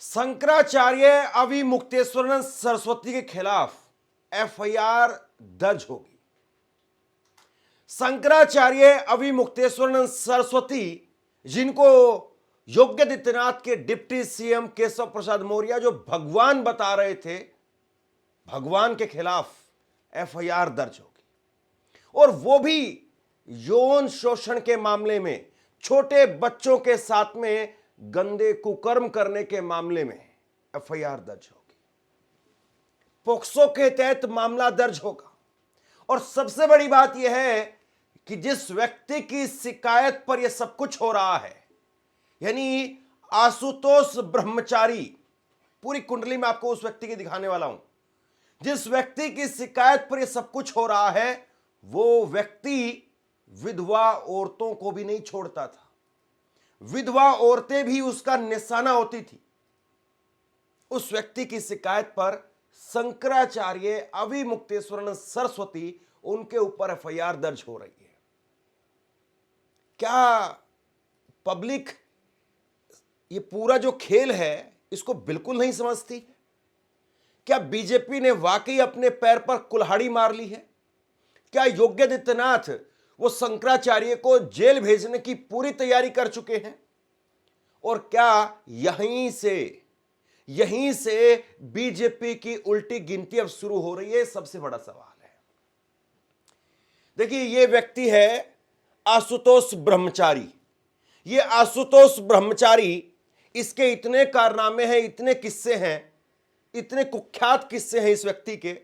शंकराचार्य अविमुक्तेश्वरानंद सरस्वती के खिलाफ एफआईआर दर्ज होगी। शंकराचार्य अविमुक्तेश्वरानंद सरस्वती, जिनको योगी आदित्यनाथ के डिप्टी सीएम केशव प्रसाद मौर्य जो भगवान बता रहे थे, भगवान के खिलाफ एफआईआर दर्ज होगी। और वो भी यौन शोषण के मामले में, छोटे बच्चों के साथ में गंदे कुकर्म करने के मामले में एफआईआर दर्ज होगी। पोक्सो के तहत मामला दर्ज होगा। और सबसे बड़ी बात यह है कि जिस व्यक्ति की शिकायत पर यह सब कुछ हो रहा है, यानी आशुतोष ब्रह्मचारी, पूरी कुंडली में आपको उस व्यक्ति की दिखाने वाला हूं। जिस व्यक्ति की शिकायत पर यह सब कुछ हो रहा है, वो व्यक्ति विधवा औरतों को भी नहीं छोड़ता था। विधवा औरतें भी उसका निशाना होती थी। उस व्यक्ति की शिकायत पर शंकराचार्य अविमुक्तेश्वरानंद सरस्वती, उनके ऊपर एफआईआर दर्ज हो रही है। क्या पब्लिक ये पूरा जो खेल है इसको बिल्कुल नहीं समझती? क्या बीजेपी ने वाकई अपने पैर पर कुल्हाड़ी मार ली है? क्या योगी आदित्यनाथ वो शंकराचार्य को जेल भेजने की पूरी तैयारी कर चुके हैं? और क्या यहीं से बीजेपी की उल्टी गिनती अब शुरू हो रही है? सबसे बड़ा सवाल है। देखिए, ये व्यक्ति है आशुतोष ब्रह्मचारी। ये आशुतोष ब्रह्मचारी, इसके इतने कारनामे हैं, इतने किस्से हैं, इतने कुख्यात किस्से हैं इस व्यक्ति के।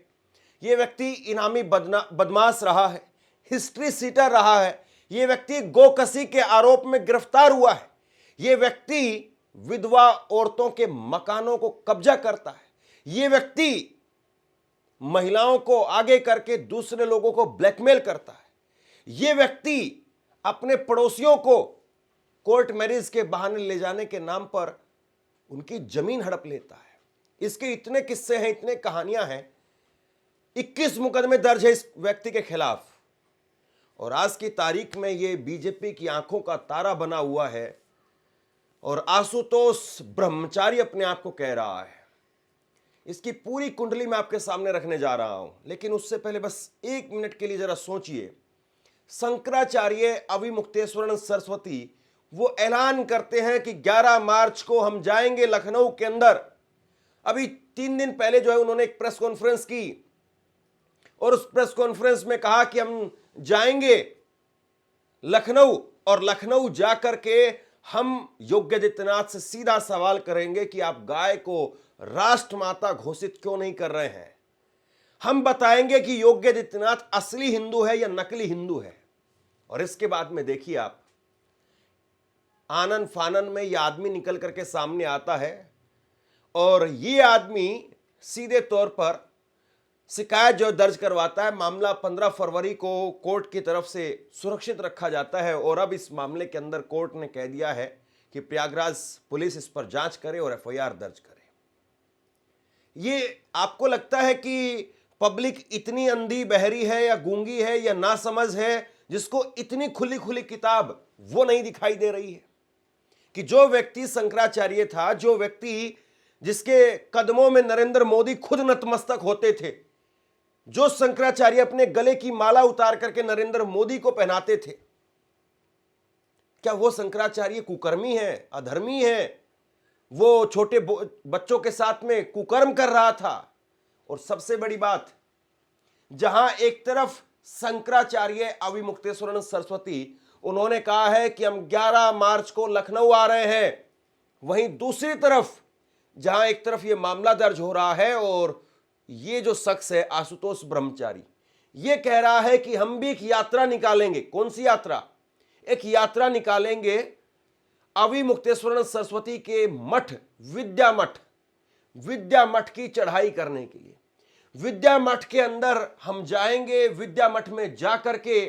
ये व्यक्ति इनामी बदमाश रहा है, हिस्ट्री सीटर रहा है। ये व्यक्ति गोकसी के आरोप में गिरफ्तार हुआ है। ये व्यक्ति विधवा औरतों के मकानों को कब्जा करता है। ये व्यक्ति महिलाओं को आगे करके दूसरे लोगों को ब्लैकमेल करता है। ये व्यक्ति अपने पड़ोसियों को कोर्ट मैरिज के बहाने ले जाने के नाम पर उनकी जमीन हड़प लेता है। इसके इतने किस्से हैं, इतने कहानियां हैं। 21 मुकदमे दर्ज है इस व्यक्ति के खिलाफ। और आज की तारीख में ये बीजेपी की आंखों का तारा बना हुआ है। और आशुतोष ब्रह्मचारी अपने आप को कह रहा है। इसकी पूरी कुंडली मैं आपके सामने रखने जा रहा हूं, लेकिन उससे पहले बस 1 मिनट के लिए जरा सोचिए। शंकराचार्य अविमुक्तेश्वरानंद सरस्वती वो ऐलान करते हैं कि 11 मार्च को हम जाएंगे लखनऊ के अंदर। अभी 3 दिन पहले जो है उन्होंने एक प्रेस कॉन्फ्रेंस की और उस प्रेस कॉन्फ्रेंस में कहा कि हम जाएंगे लखनऊ और लखनऊ जाकर के हम योगी आदित्यनाथ से सीधा सवाल करेंगे कि आप गाय को राष्ट्रमाता घोषित क्यों नहीं कर रहे हैं। हम बताएंगे कि योगी आदित्यनाथ असली हिंदू है या नकली हिंदू है। और इसके बाद में देखिए आप, आनन फानन में यह आदमी निकल करके सामने आता है और ये आदमी सीधे तौर पर शिकायत जो दर्ज करवाता है। मामला 15 फरवरी को कोर्ट की तरफ से सुरक्षित रखा जाता है और अब इस मामले के अंदर कोर्ट ने कह दिया है कि प्रयागराज पुलिस इस पर जांच करे और एफआईआर दर्ज करे। ये आपको लगता है कि पब्लिक इतनी अंधी बहरी है या गूंगी है या नासमझ है, जिसको इतनी खुली खुली किताब वो नहीं दिखाई दे रही है कि जो व्यक्ति शंकराचार्य था, जो व्यक्ति जिसके कदमों में नरेंद्र मोदी खुद नतमस्तक होते थे, जो शंकराचार्य अपने गले की माला उतार करके नरेंद्र मोदी को पहनाते थे, क्या वो शंकराचार्य कुकर्मी है, अधर्मी है? वो छोटे बच्चों के साथ में कुकर्म कर रहा था। और सबसे बड़ी बात, जहां एक तरफ शंकराचार्य अविमुक्तेश्वरानंद सरस्वती उन्होंने कहा है कि हम 11 मार्च को लखनऊ आ रहे हैं, वहीं दूसरी तरफ जहां एक तरफ ये मामला दर्ज हो रहा है और ये जो शख्स है आशुतोष ब्रह्मचारी, ये कह रहा है कि हम भी एक यात्रा निकालेंगे। कौन सी यात्रा? एक यात्रा निकालेंगे अविमुक्तेश्वरानंद सरस्वती के मठ, विद्या मठ की चढ़ाई करने के लिए। विद्या मठ के अंदर हम जाएंगे। विद्या मठ में जा करके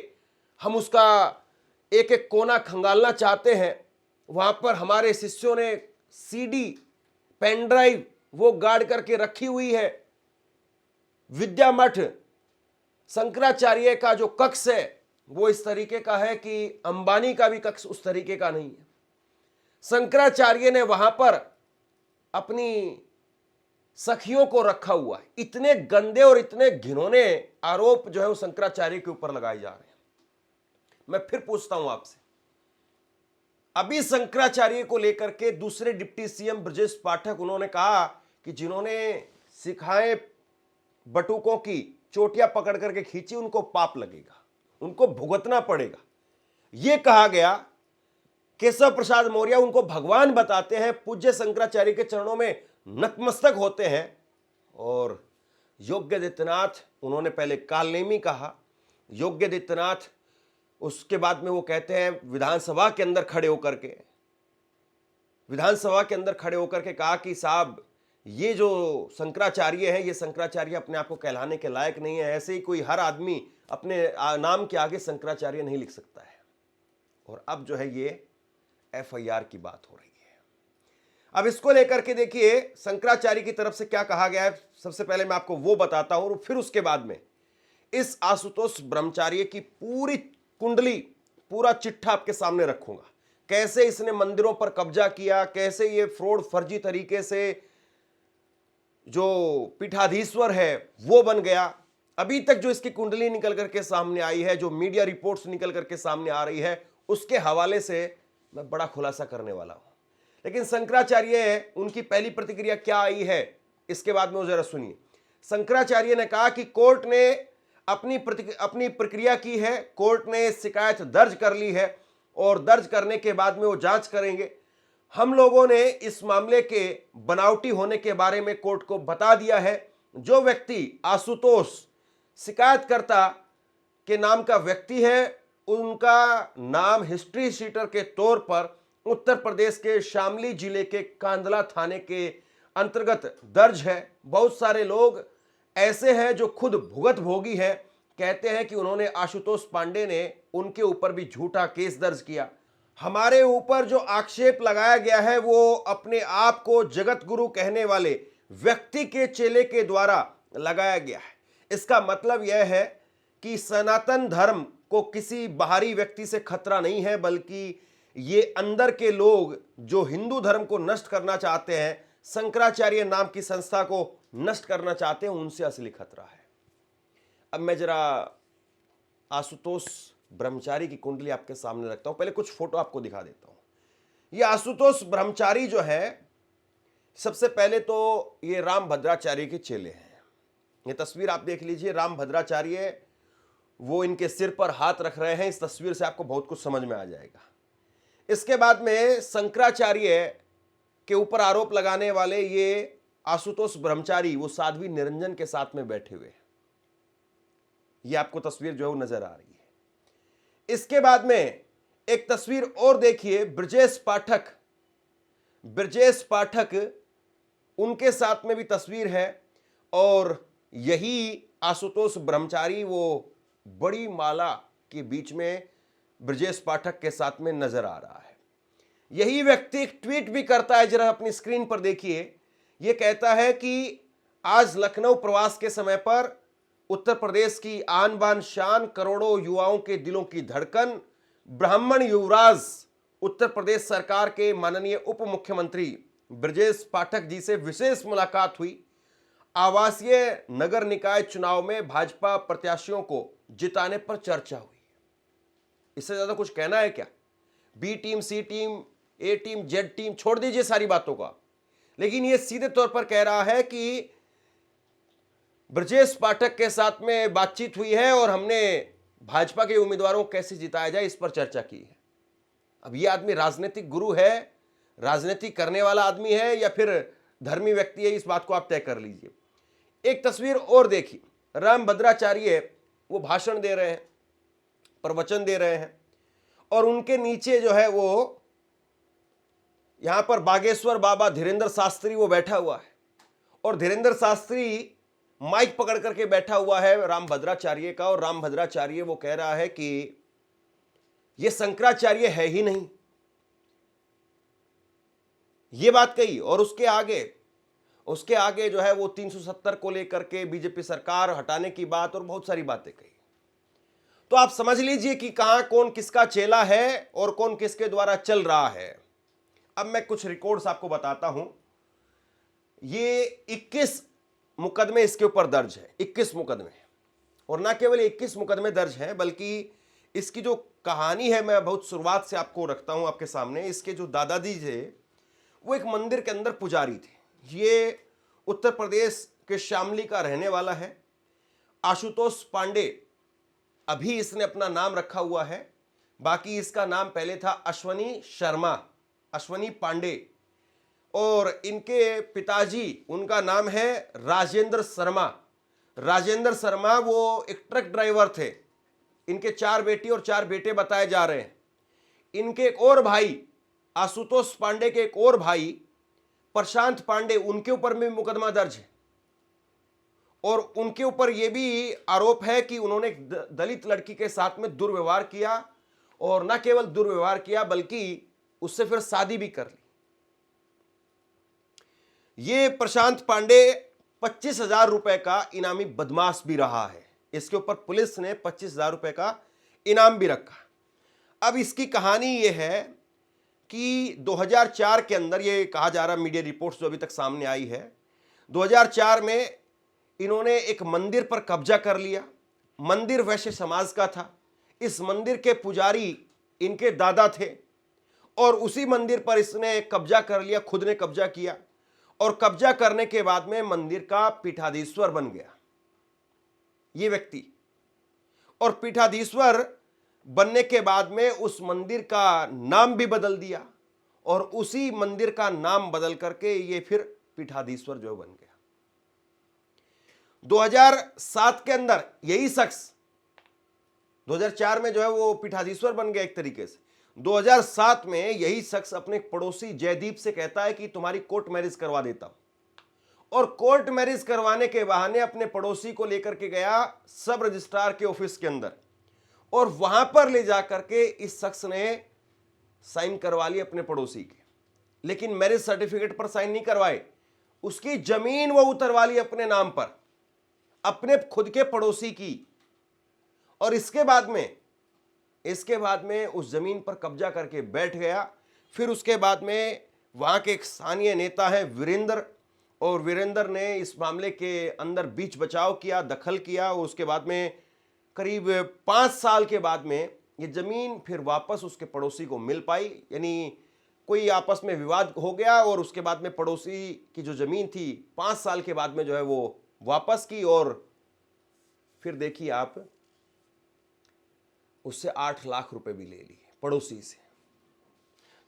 हम उसका एक एक कोना खंगालना चाहते हैं। वहां पर हमारे शिष्यों ने सीडी, पेन ड्राइव वो गाड़ करके रखी हुई है। विद्या मठ शंकराचार्य का जो कक्ष है वो इस तरीके का है कि अंबानी का भी कक्ष उस तरीके का नहीं है। शंकराचार्य ने वहां पर अपनी सखियों को रखा हुआ है। इतने गंदे और इतने घिनौने आरोप जो है वो शंकराचार्य के ऊपर लगाए जा रहे हैं। मैं फिर पूछता हूं आपसे, अभी शंकराचार्य को लेकर के दूसरे डिप्टी सीएम ब्रजेश पाठक उन्होंने कहा कि जिन्होंने सिखाए बटुकों की चोटियां पकड़ करके खींची उनको पाप लगेगा, उनको भुगतना पड़ेगा। यह कहा गया। केशव प्रसाद मौर्य उनको भगवान बताते हैं, पूज्य शंकराचार्य के चरणों में नतमस्तक होते हैं। और योगी आदित्यनाथ उन्होंने पहले कालनेमी कहा, योगी आदित्यनाथ उसके बाद में वो कहते हैं विधानसभा के अंदर खड़े होकर के कहा कि साहब ये जो शंकराचार्य है, ये शंकराचार्य अपने आप को कहलाने के लायक नहीं है। ऐसे ही कोई हर आदमी अपने नाम के आगे शंकराचार्य नहीं लिख सकता है। और अब जो है ये एफआईआर की बात हो रही है। अब इसको लेकर के देखिए शंकराचार्य की तरफ से क्या कहा गया है। सबसे पहले मैं आपको वो बताता हूं और फिर उसके बाद में इस आशुतोष ब्रह्मचारी की पूरी कुंडली, पूरा चिट्ठा आपके सामने रखूंगा। कैसे इसने मंदिरों पर कब्जा किया, कैसे ये फ्रॉड फर्जी तरीके से जो पीठाधीश्वर है वो बन गया। अभी तक जो इसकी कुंडली निकल करके सामने आई है, जो मीडिया रिपोर्ट्स निकल करके सामने आ रही है, उसके हवाले से मैं बड़ा खुलासा करने वाला हूं। लेकिन शंकराचार्य उनकी पहली प्रतिक्रिया क्या आई है इसके बाद में वो जरा सुनिए। शंकराचार्य ने कहा कि कोर्ट ने अपनी प्रक्रिया की है, कोर्ट ने शिकायत दर्ज कर ली है और दर्ज करने के बाद में वो जांच करेंगे। हम लोगों ने इस मामले के बनावटी होने के बारे में कोर्ट को बता दिया है। जो व्यक्ति आशुतोष शिकायतकर्ता के नाम का व्यक्ति है, उनका नाम हिस्ट्री शीटर के तौर पर उत्तर प्रदेश के शामली जिले के कांदला थाने के अंतर्गत दर्ज है। बहुत सारे लोग ऐसे हैं जो खुद भुगत भोगी हैं, कहते हैं कि उन्होंने आशुतोष पांडे ने उनके ऊपर भी झूठा केस दर्ज किया। हमारे ऊपर जो आक्षेप लगाया गया है वो अपने आप को जगत गुरु कहने वाले व्यक्ति के चेले के द्वारा लगाया गया है। इसका मतलब यह है कि सनातन धर्म को किसी बाहरी व्यक्ति से खतरा नहीं है, बल्कि ये अंदर के लोग जो हिंदू धर्म को नष्ट करना चाहते हैं, शंकराचार्य नाम की संस्था को नष्ट करना चाहते हैं, उनसे असली खतरा है। अब मैं जरा आशुतोष ब्रह्मचारी की कुंडली आपके सामने रखता हूं। पहले कुछ फोटो आपको दिखा देता हूं। ये आशुतोष ब्रह्मचारी जो है, सबसे पहले तो ये राम भद्राचार्य के चेले हैं। ये तस्वीर आप देख लीजिए, राम भद्राचार्य वो इनके सिर पर हाथ रख रहे हैं। इस तस्वीर से आपको बहुत कुछ समझ में आ जाएगा। इसके बाद में शंकराचार्य के ऊपर आरोप लगाने वाले ये आशुतोष ब्रह्मचारी वो साध्वी निरंजन के साथ में बैठे हुए हैं। ये आपको तस्वीर जो है वो नजर आ रही है। इसके बाद में एक तस्वीर और देखिए, ब्रजेश पाठक उनके साथ में भी तस्वीर है। और यही आशुतोष ब्रह्मचारी वो बड़ी माला के बीच में ब्रजेश पाठक के साथ में नजर आ रहा है। यही व्यक्ति एक ट्वीट भी करता है, जरा अपनी स्क्रीन पर देखिए। यह कहता है कि आज लखनऊ प्रवास के समय पर उत्तर प्रदेश की आन बान शान, करोड़ों युवाओं के दिलों की धड़कन, ब्राह्मण युवराज उत्तर प्रदेश सरकार के माननीय उप मुख्यमंत्री ब्रजेश पाठक जी से विशेष मुलाकात हुई। आवासीय नगर निकाय चुनाव में भाजपा प्रत्याशियों को जिताने पर चर्चा हुई। इससे ज्यादा कुछ कहना है क्या? बी टीम, सी टीम, ए टीम, जेड टीम, छोड़ दीजिए सारी बातों का। लेकिन यह सीधे तौर पर कह रहा है कि ब्रजेश पाठक के साथ में बातचीत हुई है और हमने भाजपा के उम्मीदवारों को कैसे जिताया जाए इस पर चर्चा की है। अब यह आदमी राजनीतिक गुरु है, राजनीति करने वाला आदमी है या फिर धर्मी व्यक्ति है, इस बात को आप तय कर लीजिए। एक तस्वीर और देखिए, राम भद्राचार्य वो भाषण दे रहे हैं, प्रवचन दे रहे हैं और उनके नीचे जो है वो यहां पर बागेश्वर बाबा धीरेन्द्र शास्त्री वो बैठा हुआ है और धीरेन्द्र शास्त्री माइक पकड़ करके बैठा हुआ है राम भद्राचार्य का। और राम भद्राचार्य वो कह रहा है कि ये शंकराचार्य है ही नहीं, ये बात कही। और उसके आगे जो है वो 370 को लेकर के बीजेपी सरकार हटाने की बात और बहुत सारी बातें कही। तो आप समझ लीजिए कि कहां कौन किसका चेला है और कौन किसके द्वारा चल रहा है। अब मैं कुछ रिकॉर्ड्स आपको बताता हूं ये 21 मुकदमे इसके ऊपर दर्ज है, 21 मुकदमे। और ना केवल 21 मुकदमे दर्ज हैं, बल्कि इसकी जो कहानी है मैं बहुत शुरुआत से आपको रखता हूं आपके सामने। इसके जो दादाजी थे वो एक मंदिर के अंदर पुजारी थे। ये उत्तर प्रदेश के शामली का रहने वाला है, आशुतोष पांडे अभी इसने अपना नाम रखा हुआ है, बाकी इसका नाम पहले था अश्वनी शर्मा, अश्वनी पांडे। और इनके पिताजी, उनका नाम है राजेंद्र शर्मा। राजेंद्र शर्मा वो एक ट्रक ड्राइवर थे। इनके 4 बेटी और 4 बेटे बताए जा रहे हैं। इनके एक और भाई, आशुतोष पांडे के एक और भाई प्रशांत पांडे, उनके ऊपर में मुकदमा दर्ज है। और उनके ऊपर यह भी आरोप है कि उन्होंने एक दलित लड़की के साथ में दुर्व्यवहार किया, और न केवल दुर्व्यवहार किया बल्कि उससे फिर शादी भी कर ली। ये प्रशांत पांडे 25,000 रुपए का इनामी बदमाश भी रहा है। इसके ऊपर पुलिस ने 25,000 रुपए का इनाम भी रखा। अब इसकी कहानी यह है कि 2004 के अंदर, ये कहा जा रहा मीडिया रिपोर्ट्स जो अभी तक सामने आई है, 2004 में इन्होंने एक मंदिर पर कब्जा कर लिया। मंदिर वैश्य समाज का था। इस मंदिर के पुजारी इनके दादा थे, और उसी मंदिर पर इसने कब्जा कर लिया, खुद ने कब्जा किया। और कब्जा करने के बाद में मंदिर का पीठाधीश्वर बन गया ये व्यक्ति। और पीठाधीश्वर बनने के बाद में उस मंदिर का नाम भी बदल दिया, और उसी मंदिर का नाम बदल करके ये फिर पीठाधीश्वर जो बन गया। 2007 के अंदर यही शख्स, 2004 में जो है वो पीठाधीश्वर बन गया एक तरीके से, 2007 में यही शख्स अपने पड़ोसी जयदीप से कहता है कि तुम्हारी कोर्ट मैरिज करवा देता हूं। और कोर्ट मैरिज करवाने के बहाने अपने पड़ोसी को लेकर के गया सब रजिस्ट्रार के ऑफिस के अंदर, और वहां पर ले जाकर के इस शख्स ने साइन करवा लिए अपने पड़ोसी के। लेकिन मैरिज सर्टिफिकेट पर साइन नहीं करवाए, उसकी जमीन वो उतरवा ली अपने नाम पर, अपने खुद के पड़ोसी की। और इसके बाद में उस जमीन पर कब्जा करके बैठ गया। फिर उसके बाद में वहां के एक स्थानीय नेता है वीरेंद्र, और वीरेंद्र ने इस मामले के अंदर बीच बचाव किया, दखल किया। और उसके बाद में करीब 5 साल के बाद में ये जमीन फिर वापस उसके पड़ोसी को मिल पाई। यानी कोई आपस में विवाद हो गया, और उसके बाद में पड़ोसी की जो जमीन थी 5 साल के बाद में जो है वो वापस की। और फिर देखिए आप, उससे 8 लाख रुपए भी ले लिए पड़ोसी से।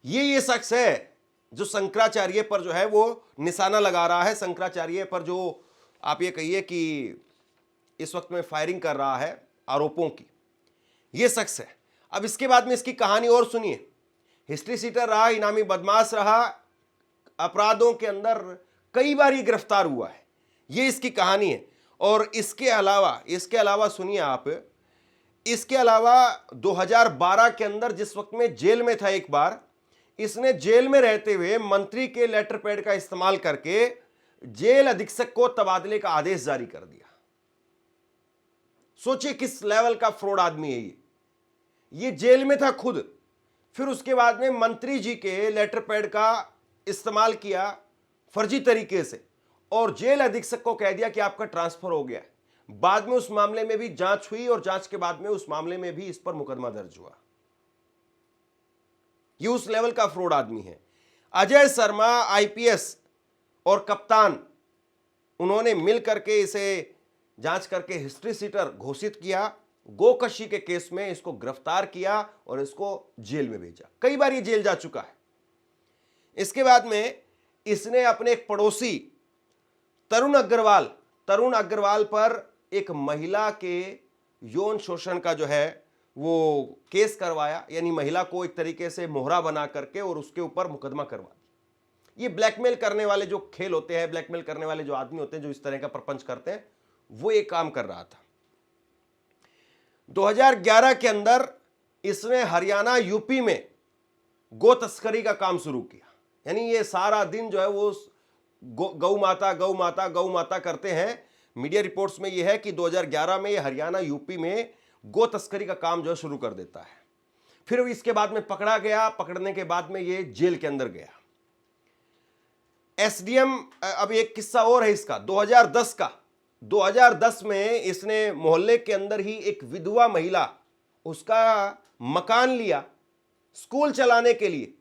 ये शख्स है जो शंकराचार्य पर जो है वो निशाना लगा रहा है, शंकराचार्य पर जो आप ये कहिए कि इस वक्त में फायरिंग कर रहा है आरोपों की, ये शख्स है। अब इसके बाद में इसकी कहानी और सुनिए। हिस्ट्री सीटर रहा, इनामी बदमाश रहा, अपराधों के अंदर कई बार ये गिरफ्तार हुआ है, ये इसकी कहानी है। और इसके अलावा सुनिए आप, इसके अलावा 2012 के अंदर जिस वक्त में जेल में था, एक बार इसने जेल में रहते हुए मंत्री के लेटर पैड का इस्तेमाल करके जेल अधीक्षक को तबादले का आदेश जारी कर दिया। सोचिए किस लेवल का फ्रॉड आदमी है ये जेल में था खुद, फिर उसके बाद में मंत्री जी के लेटर पैड का इस्तेमाल किया फर्जी तरीके से, और जेल अधीक्षक को कह दिया कि आपका ट्रांसफर हो गया। बाद में उस मामले में भी जांच हुई, और जांच के बाद में उस मामले में भी इस पर मुकदमा दर्ज हुआ। ये उस लेवल का फ्रॉड आदमी है। अजय शर्मा आईपीएस और कप्तान, उन्होंने मिल करके इसे जांच करके हिस्ट्री सीटर घोषित किया। गोकशी के केस में इसको गिरफ्तार किया और इसको जेल में भेजा। कई बार ये जेल जा चुका है। इसके बाद में इसने अपने एक पड़ोसी तरुण अग्रवाल पर एक महिला के यौन शोषण का जो है वो केस करवाया, यानी महिला को एक तरीके से मोहरा बना करके और उसके ऊपर मुकदमा करवा दिया। ये ब्लैकमेल करने वाले जो खेल होते हैं, ब्लैकमेल करने वाले जो आदमी होते हैं, जो इस तरह का प्रपंच करते हैं, वो एक काम कर रहा था। 2011 के अंदर इसने हरियाणा यूपी में गौ तस्करी का काम शुरू किया। यानी ये सारा दिन जो है वो गौ माता करते हैं। मीडिया रिपोर्ट्स में यह है कि 2011 में ये हरियाणा यूपी में गौ तस्करी का काम जो है शुरू कर देता है। फिर इसके बाद में पकड़ा गया, पकड़ने के बाद में ये जेल के अंदर गया। एसडीएम, अब एक किस्सा और है इसका, 2010 का। 2010 में इसने मोहल्ले के अंदर ही एक विधवा महिला, उसका मकान लिया स्कूल चलाने के लिए,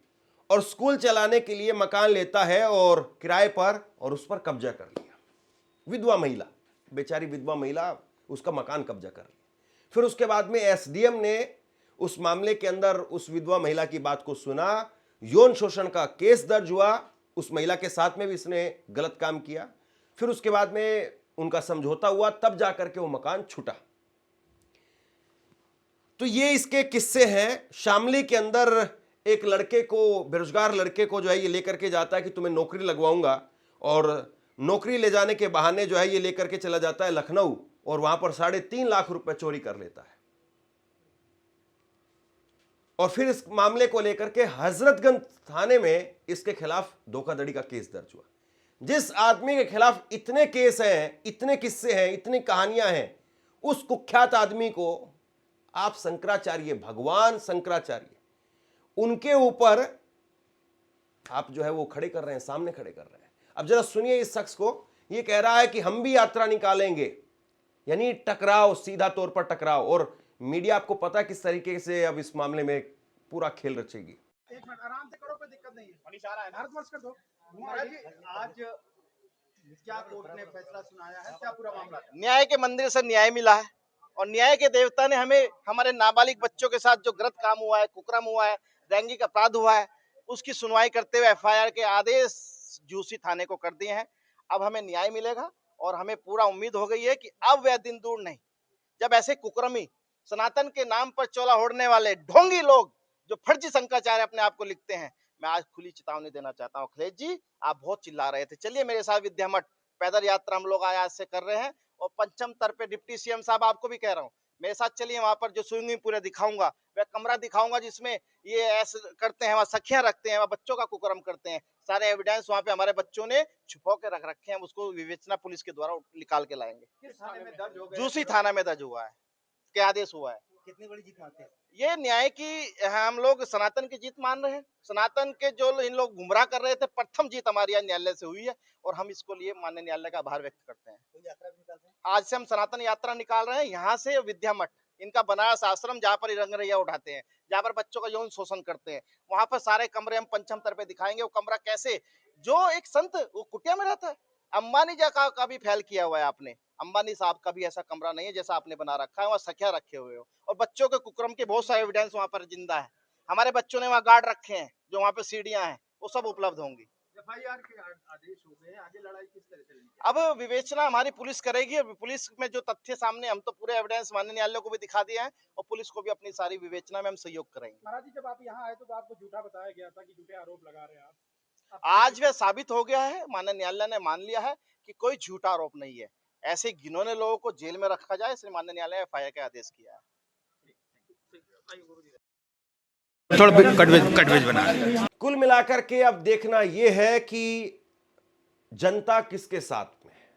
और स्कूल चलाने के लिए मकान लेता है और किराए पर, और उस पर कब्जा कर लिया। विधवा महिला, बेचारी विधवा महिला, उसका मकान कब्जा कर लिया। फिर उसके बाद में एसडीएम ने उस मामले के अंदर उस विधवा महिला की बात को सुना, यौन शोषण का केस दर्ज हुआ, उस महिला के साथ में भी इसने गलत काम किया। फिर उसके बाद में उनका समझौता हुआ, तब जाकर के वो मकान छूटा। तो ये इसके किस्से हैं। शामली के अंदर एक लड़के को, बेरोजगार लड़के को जो है ये लेकर के जाता है कि तुम्हें नौकरी लगवाऊंगा, और नौकरी ले जाने के बहाने जो है ये लेकर के चला जाता है लखनऊ, और वहां पर 3.5 लाख रुपए चोरी कर लेता है। और फिर इस मामले को लेकर के हजरतगंज थाने में इसके खिलाफ धोखाधड़ी का केस दर्ज हुआ। जिस आदमी के खिलाफ इतने केस हैं, इतने किस्से हैं, इतनी कहानियां हैं, उस कुख्यात आदमी को आप शंकराचार्य, भगवान शंकराचार्य, उनके ऊपर आप जो है वो खड़े कर रहे हैं, सामने खड़े कर रहे हैं। अब जरा सुनिए इस शख्स को, ये कह रहा है कि हम भी यात्रा निकालेंगे, यानी टकराव, सीधा तौर पर टकराव। और मीडिया आपको पता किस तरीके से अब इस मामले में पूरा खेल रचेगी। एक मिनट आराम से करो, कोई दिक्कत नहीं है। इशारा है, भारतवर्ष कर दो। महाराज जी, आज क्या कोर्ट ने फैसला सुनाया है, क्या पूरा मामला था? न्याय के मंदिर से न्याय मिला है, और न्याय के देवता ने हमें हमारे नाबालिग बच्चों के साथ जो गलत काम हुआ है, कुकर्म हुआ है, लैंगिक अपराध हुआ है, उसकी सुनवाई करते हुए एफआईआर के आदेश झूसी थाने को कर दिए हैं। अब हमें न्याय मिलेगा, और हमें पूरा उम्मीद हो गई है कि अब वह दिन दूर नहीं जब ऐसे कुकर्मी, सनातन के नाम पर चोला ओढ़ने वाले ढोंगी लोग जो फर्जी शंकराचार्य अपने आप को लिखते हैं, मैं आज खुली चेतावनी देना चाहता हूँ। अखिलेश जी, आप बहुत चिल्ला रहे थे, चलिए मेरे साथ विद्या मठ पैदल यात्रा हम लोग आज से कर रहे हैं, और पंचम तर पे डिप्टी सीएम साहब आपको भी कह रहा हूँ, मेरे साथ चलिए। वहां पर जो स्विमिंग पूल दिखाऊंगा, वह कमरा दिखाऊंगा जिसमें ये ऐसे करते हैं, वहां सखियां रखते हैं, वहां बच्चों का कुकर्म करते हैं। सारे एविडेंस वहां पे हमारे बच्चों ने छुपा के रख रखे हैं, उसको विवेचना पुलिस के द्वारा निकाल के लाएंगे। किस थाने में दर्ज हो गया? जूसी थाना में दर्ज हुआ है, क्या आदेश हुआ है। कितनी बड़ी जीत मानते हैं? ये न्याय की हम लोग सनातन की जीत मान रहे हैं। सनातन के जो इन लोग गुमराह कर रहे थे, प्रथम जीत हमारी यहाँ न्यायालय से हुई है, और हम इसको लिए माननीय न्यायालय का आभार व्यक्त करते हैं। कोई यात्रा भी निकालते हैं? आज से हम सनातन यात्रा निकाल रहे हैं, यहाँ से विद्या मठ, इनका बनारस आश्रम, जहाँ पर रंगरैया उठाते हैं, जहाँ पर बच्चों का यौन शोषण करते हैं, वहां पर सारे कमरे हम पंचम तर पे दिखाएंगे। वो कमरा कैसे, जो एक संत वो कुटिया में रहता है, अंबानी जी का भी फैल किया हुआ है आपने। अंबानी साहब का भी ऐसा कमरा नहीं है जैसा आपने बना रखा है, वहाँ सखिया रखे हुए हो, और बच्चों के कुकर्म के बहुत सारे एविडेंस वहाँ पर जिंदा है। हमारे बच्चों ने वहाँ गार्ड रखे हैं, जो वहाँ पे सीढ़ियां हैं, वो सब उपलब्ध होंगी। एफआईआर के आदेश हो गए, आगे लड़ाई किस तरह चलेगी? अब विवेचना हमारी पुलिस करेगी, और पुलिस में जो तथ्य सामने, हम तो पूरे एविडेंस माननीय न्यायालय को भी दिखा दिया है, और पुलिस को भी अपनी सारी विवेचना में हम सहयोग करेंगे। महाराज जी, जब आप यहाँ आए तो आपको झूठा बताया गया था कि झूठे आरोप लगा रहे हैं आप। आज वह साबित हो गया है, माननीय न्यायालय ने मान लिया है कि कोई झूठा आरोप नहीं है। ऐसे घिनौने लोगों को जेल में रखा जाए, इसलिए माननीय न्यायालय ने एफआईआर का आदेश किया है। थोड़ा कटवेज बना। कुल मिलाकर के अब देखना यह है कि जनता किसके साथ में है।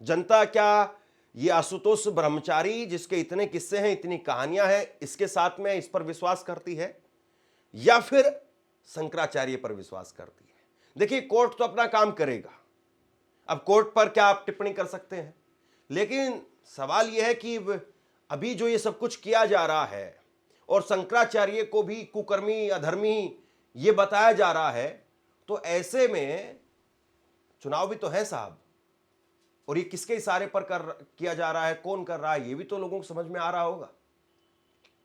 जनता क्या ये आशुतोष ब्रह्मचारी, जिसके इतने किस्से हैं, इतनी कहानियां हैं, इसके साथ में इस पर विश्वास करती है, या फिर शंकराचार्य पर विश्वास करती है। देखिए, कोर्ट तो अपना काम करेगा, अब कोर्ट पर क्या आप टिप्पणी कर सकते हैं, लेकिन सवाल यह है कि अभी जो ये सब कुछ किया जा रहा है, और शंकराचार्य को भी कुकर्मी, अधर्मी ये बताया जा रहा है, तो ऐसे में चुनाव भी तो है साहब, और ये किसके इशारे पर किया जा रहा है, कौन कर रहा है, ये भी तो लोगों को समझ में आ रहा होगा।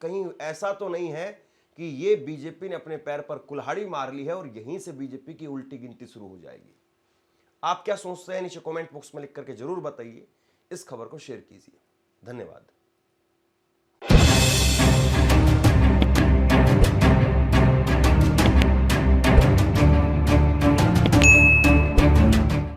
कहीं ऐसा तो नहीं है कि ये बीजेपी ने अपने पैर पर कुल्हाड़ी मार ली है और यहीं से बीजेपी की उल्टी गिनती शुरू हो जाएगी। आप क्या सोचते हैं, नीचे कमेंट बॉक्स में लिख करके जरूर बताइए। इस खबर को शेयर कीजिए। धन्यवाद।